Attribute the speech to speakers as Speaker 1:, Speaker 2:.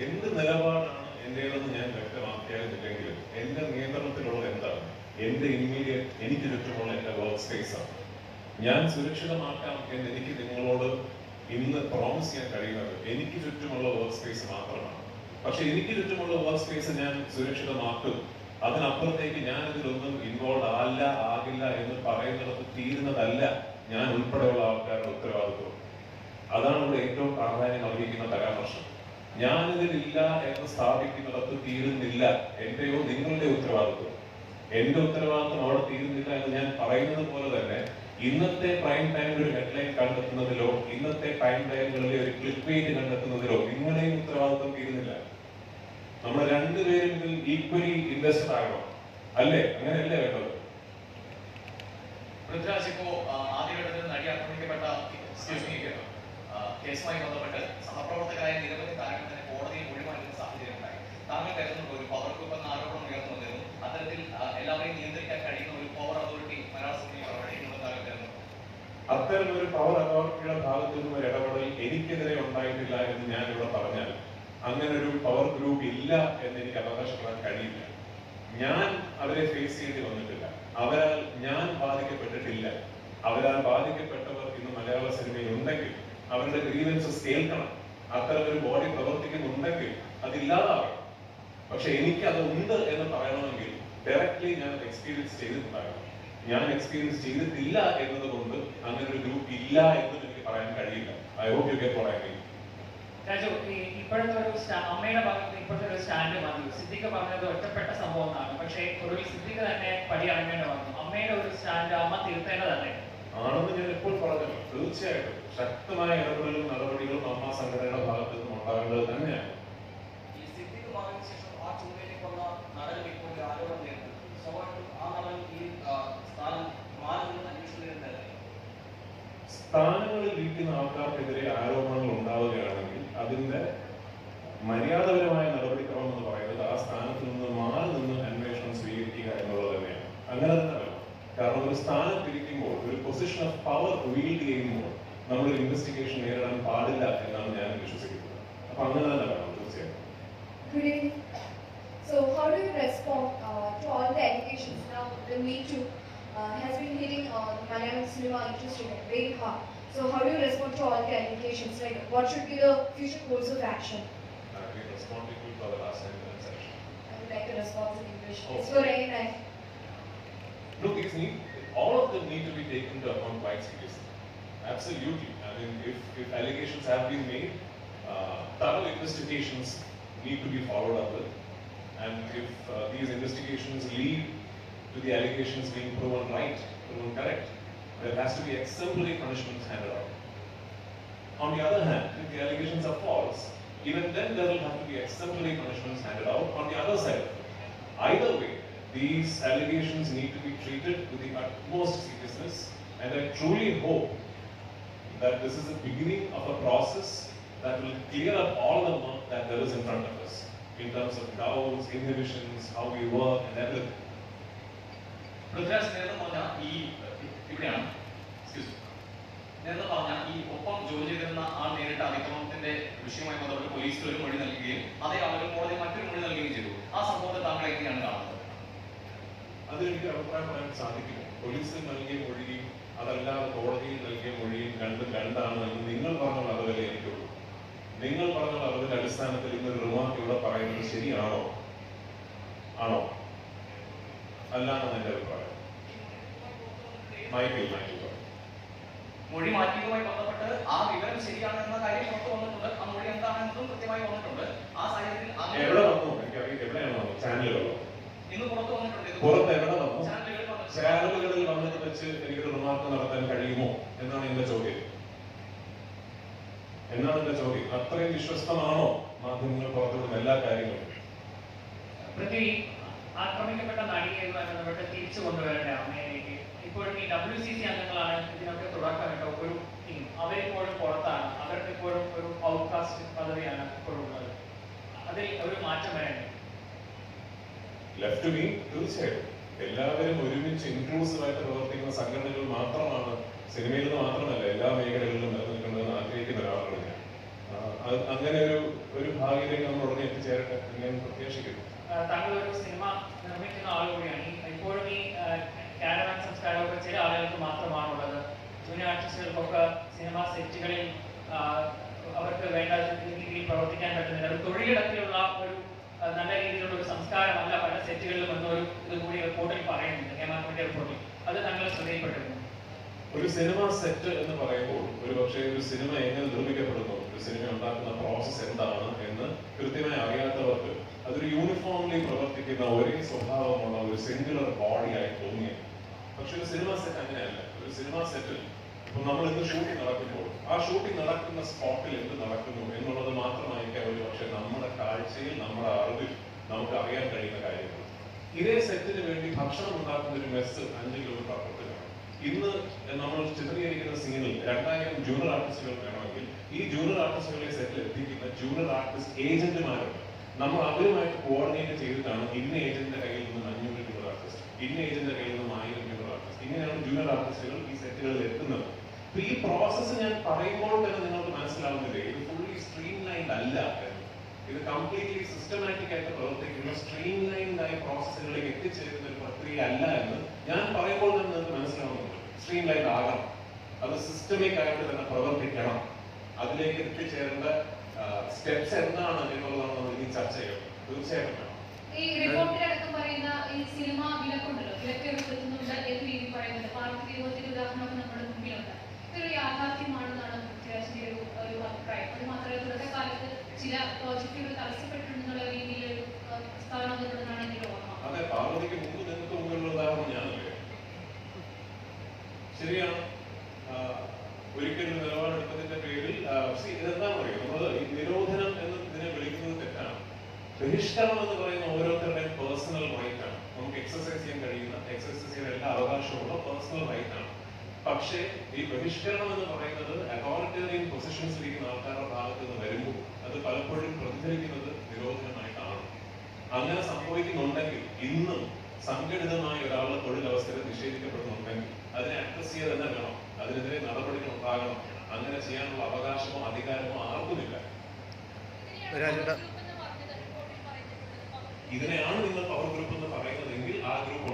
Speaker 1: എന്ത് നിലപാടാണ് എന്റേതെന്ന് ഞാൻ വ്യക്തമാക്കിയാലില്ലെങ്കിലും എന്റെ നിയന്ത്രണത്തിലുള്ള എന്താണ് എന്റെ ഇമ്മീഡിയറ്റ് എനിക്ക് ചുറ്റുമുള്ള എന്റെ വർക്ക് സ്പേസ് ആണ്. ഞാൻ സുരക്ഷിതമാക്കാം എന്ന് എനിക്ക് നിങ്ങളോട് ഇന്ന് പ്രോമിസ് ചെയ്യാൻ കഴിയുന്നത് എനിക്ക് ചുറ്റുമുള്ള വർക്ക് സ്പേസ് മാത്രമാണ്. പക്ഷെ എനിക്ക് ചുറ്റുമുള്ള വർക്ക് സ്പേസ് ഞാൻ സുരക്ഷിതമാക്കും. അതിനപ്പുറത്തേക്ക് ഞാൻ ഇതിലൊന്നും ഇൻവോൾവ് ആകില്ല എന്ന് പറയുന്നിടത്ത് തീരുന്നതല്ല ഞാൻ ഉൾപ്പെടെയുള്ള ആൾക്കാരുടെ ഉത്തരവാദിത്വം. അതാണ് ഇവിടെ ഏറ്റവും പ്രാധാന്യം അർഹിക്കുന്ന പരാമർശം. ഞാനിതിലില്ല എന്ന് സ്ഥാപിക്കുന്നിടത്ത് തീരുന്നില്ല എന്റെയോ നിങ്ങളുടെ ഉത്തരവാദിത്വം. എന്റെ ഉത്തരവാദിത്വം അവിടെ തീരുന്നില്ല എന്ന് ഞാൻ പറയുന്നത് പോലെ തന്നെ ഇന്നത്തെ പ്രൈം ടൈമിൽ ഒരു ഹെഡ്ലൈൻ കണ്ടെത്തുന്നതിലോ ഇന്നത്തെ പ്രൈം ടൈമുകളിലെ ഒരു ക്ലിക്ക് വെയിറ്റ് കണ്ടെത്തുന്നതിലോ നിങ്ങളുടെയും ഉത്തരവാദിത്വം തീരുന്നില്ല. നമ്മൾ രണ്ടുപേരും ഇതിൽ ഈക്വലി ഇൻവെസ്റ്റഡ് ആകണം, അല്ലേ? അങ്ങനെയല്ലേ വേണ്ടത്?
Speaker 2: പൃഥ്വിരാജ് ഇപ്പോ ആദ്യഘട്ടത്തിൽ നടി ആക്രമിക്കപ്പെട്ട കേസുമായി ബന്ധപ്പെട്ട് സഹപ്രവർത്തകരായ നിരവധി താരങ്ങൾ തന്നെ കോടതിയിൽ മൊഴി മാറ്റുന്ന സാഹചര്യം ഉണ്ടായി. താങ്കൾ കരുതുന്ന ഒരു പവർ ഗ്രൂപ്പ് എന്ന ആരോപണം ഉയർന്നു വന്നിരുന്നു. അത്തരത്തിൽ എല്ലാവരെയും നിയന്ത്രിക്കാൻ കഴിയുന്ന ഒരു പവർ അതോറിറ്റി മലയാള സിനിമയിൽ പ്രവർത്തിക്കുന്നുണ്ടെന്ന് താങ്കൾ കരുതുന്നു?
Speaker 1: അത്തരം ഒരു പവർ അതോറിറ്റിയുടെ ഭാഗത്തു നിന്നും ഒരു ഇടപെടൽ എനിക്കെതിരെ ഉണ്ടായിട്ടില്ല എന്ന് ഞാൻ ഇവിടെ പറഞ്ഞാൽ അങ്ങനെ ഒരു പവർ ഗ്രൂപ്പ് ഇല്ല എന്ന് എനിക്ക് അവകാശപ്പെടാൻ കഴിയില്ല. ഞാൻ അവരെ ഫേസ് ചെയ്യേണ്ടി വന്നിട്ടില്ല. അവരാൽ ഞാൻ ബാധിക്കപ്പെട്ടിട്ടില്ല. അവരാൽ ബാധിക്കപ്പെട്ടവർ ഇന്ന് മലയാള സിനിമയിൽ ഉണ്ടെങ്കിൽ അവരുടെ ഗ്രീവൻസസ് കേൾക്കണം. അത്തരം ഒരു ബോഡി പ്രവർത്തിക്കുന്നുണ്ടെങ്കിൽ അതില്ലാതാകണം. പക്ഷെ എനിക്ക് അത് ഉണ്ട് എന്ന് പറയണമെങ്കിൽ ഡയറക്ട്ലി ഞാൻ എക്സ്പീരിയൻസ് ചെയ്തിട്ടുണ്ടാകണം. ഞാൻ എക്സ്പീരിയൻസ് ചെയ്തിട്ടില്ല എന്നതുകൊണ്ട് അങ്ങനെ ഒരു ഗ്രൂപ്പ് ഇല്ല എന്നും എനിക്ക് പറയാൻ കഴിയില്ല. I hope you get what I mean.
Speaker 3: Raju, ഇപ്പോഴത്തെ ഒരു അമ്മയുടെ ഭാഗത്ത് ഇപ്പോഴത്തെ ഒരു സ്റ്റാൻഡ് മതി. സിദ്ദിഖ് പറഞ്ഞത് ഒറ്റപ്പെട്ട സംഭവം എന്നാണ്. പക്ഷേ ഒടുവിൽ സിദ്ദിഖ് തന്നെ പടി ഇറങ്ങേണ്ടി വന്നു. അമ്മയുടെ ഒരു സ്റ്റാൻഡ് അമ്മ തിരുത്തേണ്ടതല്ലേ?
Speaker 1: ആണെന്ന് ഞാൻ ഇപ്പോൾ പറഞ്ഞല്ലോ. തീർച്ചയായിട്ടും ശക്തമായ ഇടപെടലും നടപടികളും അമ്മ സംഘടനയുടെ ഭാഗത്ത് നിന്നും ഉണ്ടാകേണ്ടത് തന്നെയാണ്.
Speaker 2: ഈ സിദ്ദിഖ് മാറിയതിനു ശേഷം ആ ചുമതലയ്ക്ക് വന്ന നടൻ ഇപ്പോൾ ഒരു ആരോപണം നേരിട്ടു. സ്വാഭാവികമായിട്ടും ആ നടൻ ഈ സ്ഥാനം മാറുമെന്ന് അന്വേഷിക്കുന്നതിന്
Speaker 1: സ്ഥാനങ്ങളിൽ ഇരിക്കുന്ന ആൾക്കാർക്കെതിരെ ആരോപണങ്ങൾ ഉണ്ടാവുകയാണെങ്കിൽ അതിന്റെ മര്യാദപരമായ നടപടിക്രമം എന്ന് പറയുന്നത് ആ സ്ഥാനത്ത് നിന്ന് മാറി നിന്ന് അന്വേഷണം സ്വീകരിക്കുക എന്നുള്ളത് തന്നെയാണ്. അങ്ങനെ തന്നെ വേണം. കാരണം ഒരു സ്ഥാനത്ത് ഇരിക്കുമ്പോൾ ഒരു പൊസിഷൻ ഓഫ് പവർ വീൽഡ് ചെയ്യുമ്പോൾ നമ്മളൊരു ഇൻവെസ്റ്റിഗേഷൻ നേരിടാൻ പാടില്ല എന്നാണ് ഞാൻ വിശ്വസിക്കുന്നത്. അപ്പൊ അങ്ങനെ തന്നെ വേണം തീർച്ചയായും.
Speaker 4: Good evening. So, how do you respond to all the allegations now? The Me Too has been hitting the Malayalam cinema industry very hard. So, how do you respond to all the allegations? Like, what should be the future course of action?
Speaker 1: I've been responding to for the last 10 minutes actually.
Speaker 4: I would like a response in English.
Speaker 1: Oh.
Speaker 4: It's for any time.
Speaker 1: Look, all of them need to be taken into account quite seriously. Absolutely. I mean, if allegations have been made, thorough investigations need to be followed up with. And if these investigations lead to the allegations being proven right, proven correct, there has to be exemplary punishments handed out. On the other hand, if the allegations are false, even then there will have to be exemplary punishments handed out on the other side. Either way, these allegations need to be treated with the utmost seriousness, and I truly hope that this is the beginning of a process that will clear up all the work that there is in front of us in terms of doubts, inhibitions, how we work and everything.
Speaker 2: Prithviraj നേരത്തെ പറഞ്ഞ ഈ ഇവിടെയാണ് നേരത്തെ പറഞ്ഞ ഈ ഒപ്പം ജോലി ചെയ്തിരുന്ന ആൾ നേരിട്ട അതിക്രമത്തിന്റെ വിഷയവുമായി ബന്ധപ്പെട്ട് പോലീസിൽ ഒരു മൊഴി നൽകുകയും അതേ ആളുകൾ കോടതി മറ്റൊരു മൊഴി നൽകുകയും ചെയ്തു. ആ സംഭവത്തെ താങ്കൾ എങ്ങനെയാണ് കാണുന്നത്?
Speaker 1: അതിലെനിക്ക് അഭിപ്രായം പറയാൻ സാധിക്കില്ല. പോലീസിൽ നൽകിയ മൊഴിയും അതല്ലാതെ കോടതിയിൽ നൽകിയ മൊഴിയും രണ്ടാണ് എന്ന് നിങ്ങൾ പറഞ്ഞ അറിവിലേ എനിക്കുള്ളൂ. നിങ്ങൾ പറഞ്ഞ അറിവിന്റെ അടിസ്ഥാനത്തിൽ ഇന്നൊരു റിമാർക്ക് ഇവിടെ പറയുന്നത് ശരിയാണോ? ആണോ? അല്ലാന്നാണ് എന്റെ അഭിപ്രായം.
Speaker 2: മൊഴി മാറ്റിയതുമായി ബന്ധപ്പെട്ട് ആ വിവരം ശരിയാണ് എന്ന കാര്യം പുറത്തു വന്നിട്ടുണ്ട്. ആ മൊഴി എന്താണെന്നതും കൃത്യമായി വന്നിട്ടുണ്ട്. ആ സാഹചര്യത്തിൽ
Speaker 1: എവിടെ വന്നു? എനിക്കറിയില്ല. എവിടെയാണ് വന്നത്? ചാനലുകളോ?
Speaker 2: ഇന്ന് പുറത്തു വന്നിട്ടുണ്ട്.
Speaker 1: പുറത്ത് എവിടെ വന്നു?
Speaker 2: ചാനലുകളിൽ
Speaker 1: വന്നിട്ട് വെച്ച് എനിക്കൊരു റിമാർക്ക് നടത്താൻ കഴിയുമോ എന്നാണ് എന്റെ ചോദ്യം. അത്രയും വിശ്വസ്തമാണോ മാധ്യമങ്ങൾ പുറത്തുവിടുന്ന എല്ലാ കാര്യങ്ങളും?
Speaker 3: പൃഥ്വി, ആക്രമിക്കപ്പെട്ട നടിയുമായി ബന്ധപ്പെട്ട് തിരിച്ചു കൊണ്ടുവരേണ്ട അമ്മയിലേക്ക് ഇപ്പോഴും ഈ WCC അംഗങ്ങളാണ് ഇതിനൊക്കെ തുടക്കമിട്ട ഒരു ടീം. അവരിപ്പോഴും പുറത്താണ്. അവർക്ക് ഇപ്പോഴും ഒരു ഔട്ട്കാസ്റ്റ് പദവിയാണ് ഇപ്പോഴും ഉള്ളത്. അതിൽ ഒരു മാറ്റം വരേണ്ടത്.
Speaker 1: ലെഫ്റ്റ് മീ തീർച്ചയായിട്ടും എല്ലാവരും ഒരുമിച്ച് ഇൻക്ലൂസീവായിട്ട് പ്രവർത്തിക്കുന്ന സംഘടനകൾ മാത്രമാണ് സിനിമയിൽ നിന്ന് മാത്രമല്ല എല്ലാ മേഖലകളിലും നിലനിൽക്കുന്നതെന്ന് ആഗ്രഹിക്കുന്ന ഒരാളാണ് ഞാൻ. അങ്ങനെ ഒരു ഭാഗ്യത്തിലേക്ക് നമ്മൾ ഉടനെ എത്തിച്ചേരട്ടെ എന്ന് ഞാൻ പ്രത്യാശിക്കുന്നു.
Speaker 3: താങ്കൾ ഒരു സിനിമ നിർമ്മിക്കുന്ന ആൾ കൂടിയാണ്. ഇപ്പോഴും ഈ കാരവാൻ സംസ്കാരമൊക്കെ ചില ആളുകൾക്ക് മാത്രമാണുള്ളത്. ജൂനിയർ ആർട്ടിസ്റ്റുകൾക്കൊക്കെ സിനിമാ സെറ്റുകളിൽ അവർക്ക് വേണ്ട രീതിയിൽ പ്രവർത്തിക്കാൻ പറ്റുന്നില്ല. ഒരു തൊഴിലിടത്തിലുള്ള ഒരു നല്ല രീതിയിലുള്ള ഒരു സംസ്കാരമല്ല പല സെറ്റുകളിലും എന്നൊരു ഇതുകൂടി റിപ്പോർട്ടിൽ പറയുന്നുണ്ട്, ഹേമാകോന്റെ റിപ്പോർട്ടിൽ. അത് താങ്കൾ ശ്രദ്ധയിൽപ്പെട്ടിരുന്നു?
Speaker 1: ഒരു സിനിമ സെറ്റ് എന്ന് പറയുമ്പോൾ പക്ഷേ ഒരു സിനിമ എങ്ങനെ നിർമ്മിക്കപ്പെടുന്നു, ഒരു സിനിമ ഉണ്ടാക്കുന്ന പ്രോസസ്സ് എന്താണ് എന്ന് കൃത്യമായി അറിയാത്തവർക്ക് അതൊരു യൂണിഫോംലി പ്രവർത്തിക്കുന്ന ഒരേ സ്വഭാവമുള്ള ഒരു സിംഗുലർ ബോഡിയായി തോന്നിയത്. പക്ഷെ ഒരു സിനിമ സെറ്റ് അങ്ങനെയല്ല. ഒരു സിനിമ സെറ്റിൽ ഇപ്പൊ നമ്മൾ ഇന്ന് ഷൂട്ടിംഗ് നടക്കുമ്പോൾ ആ ഷൂട്ടിംഗ് നടക്കുന്ന സ്പോട്ടിൽ എന്ത് നടക്കുന്നു എന്നുള്ളത് മാത്രമായിരിക്കാം ഒരു പക്ഷെ നമ്മുടെ കാഴ്ചയിൽ, നമ്മുടെ അറിവിൽ നമുക്ക് അറിയാൻ കഴിയുന്ന കാര്യങ്ങൾ. ഇതേ സെറ്റിന് വേണ്ടി ഭക്ഷണം ഉണ്ടാക്കുന്ന ഒരു മെസ്സ് 5 കിലോമീറ്റർ അപ്പുറത്ത് കാണും. ഇന്ന് നമ്മൾ ചിത്രീകരിക്കുന്ന സീനിൽ 2000 ജൂനിയർ ആർട്ടിസ്റ്റുകൾ വേണമെങ്കിൽ ഈ ജൂനിയർ ആർട്ടിസ്റ്റുകളെ സെറ്റിൽ എത്തിക്കുന്ന ജൂനിയർ ആർട്ടിസ്റ്റ് ഏജന്റുമാരുണ്ട്. നമ്മൾ അവരുമായിട്ട് കോർഡിനേറ്റ് ചെയ്തിട്ടാണ് ഇന്ന ഏജന്റിന്റെ കയ്യിൽ നിന്ന് 500 ജൂനിയർ ആർട്ടിസ്റ്റ്, ഇന്ന ഏജന്റിന്റെ കയ്യിൽ നിന്ന് 1000 ജൂനിയർ ആർട്ടിസ്റ്റ്, ഇങ്ങനെയാണ് ജൂനിയർ ആർട്ടിസ്റ്റുകൾ ഈ സെറ്റുകളിൽ എത്തുന്നത്. അപ്പൊ ഈ പ്രോസസ്സ് ഞാൻ പറയുമ്പോൾ തന്നെ നിങ്ങൾക്ക് മനസ്സിലാവുന്നില്ലേ, ഇത് ഫുള്ളി സ്ട്രീം ലൈൻഡ് അല്ല എന്ന്. ഇത് കംപ്ലീറ്റ്ലി സിസ്റ്റമാറ്റിക് ആയിട്ട് പ്രവർത്തിക്കുന്ന സ്ട്രീം ലൈൻഡ് ആയ പ്രോസസ്സുകളിലേക്ക് എത്തിച്ചേരുന്ന ഒരു പ്രക്രിയ അല്ല എന്ന് ഞാൻ പറയുമ്പോൾ തന്നെ നിങ്ങൾക്ക് മനസ്സിലാവുന്നുണ്ട്. സ്ട്രീം ലൈൻഡ് ആകണം, അത് സിസ്റ്റമിക് ആയിട്ട് തന്നെ പ്രവർത്തിക്കണം. അതിലേക്ക് എത്തിച്ചേരേണ്ട സ്റ്റെപ്സ് എന്താണ് എന്നുള്ളതാണ് നമ്മൾ ഇനി ചർച്ച ചെയ്യുന്നത്. തീർച്ചയായിട്ടും വേണം.
Speaker 5: ഈ റിപ്പോർട്ടിലടക്കം പറയുന്ന ഈ സിനിമ വിലക്കുണ്ടല്ലോ, വിലക്ക് ഏർപ്പെടുത്തുന്നുണ്ട് എന്ന് രീതി പറയുന്നുണ്ട്. പാർട്ടി വിരോധത്തിന്റെ ഉദാഹരണമൊക്കെ നമ്മുടെ മുമ്പിലുണ്ട്. ഇതൊരു യാഥാർത്ഥ്യമാണെന്നാണ് പൃഥ്വിരാജിന്റെ ഒരു അഭിപ്രായം. അത് മാത്രമല്ല തുടക്കകാലത്ത് ചില പ്രോജക്റ്റുകൾ തടസ്സപ്പെട്ടിട്ടുണ്ടെന്നുള്ള രീതിയിൽ ഒരു പ്രസ്താവന വന്നിട്ടുണ്ടെന്നാണ് എന്റെ ഓർമ്മ.
Speaker 1: അതെ, പാർവതിക്ക് മുമ്പ് നിങ്ങൾക്ക് മുമ്പിലുള്ള ഉദാഹരണം ഞാനല്ലേ. ശരിയാണ്, ഒരിക്കലും നിലപാടെടുത്തതിന്റെ പേരിൽ ഇതെന്താണെന്ന് അറിയാം, നമ്മൾ ഈ നിരോധനം എന്ന് ഇതിനെ വിളിക്കുന്നത് തെറ്റാണ്. ബഹിഷ്കരണം എന്ന് പറയുന്ന ഓരോരുത്തരുടെയും പേഴ്സണൽ റൈറ്റ് ആണ്. നമുക്ക് എക്സസൈസ് ചെയ്യാൻ കഴിയുന്ന, എക്സസൈസ് ചെയ്യാൻ എല്ലാ അവകാശമുള്ള പേഴ്സണൽ റൈറ്റ് ആണ്. പക്ഷേ ഈ ബഹിഷ്കരണം എന്ന് പറയുന്നത് അതോറിറ്റേറിയൻ പൊസിഷൻസിലിരിക്കുന്ന ആൾക്കാരുടെ ഭാഗത്ത് നിന്ന് വരുമ്പോൾ അത് പലപ്പോഴും പ്രതിഫലിക്കുന്നത് നിരോധനമായിട്ടാണ്. അങ്ങനെ സംഭവിക്കുന്നുണ്ടെങ്കിൽ ഇന്നും സംഘടിതമായ ഒരാളുടെ തൊഴിലവസരം നിഷേധിക്കപ്പെടുന്നുണ്ടെങ്കിൽ അതിനെ അഡ്രസ് ചെയ്യുക തന്നെ വേണം. അതിനെതിരെ നടപടികൾ ഉണ്ടാകണം. അങ്ങനെ ചെയ്യാനുള്ള അവകാശമോ അധികാരമോ ആർക്കുമില്ല. ഇതിനെയാണ് നിങ്ങൾ പവർ ഗ്രൂപ്പ് എന്ന് പറയുന്നതെങ്കിൽ ആ ഗ്രൂപ്പ്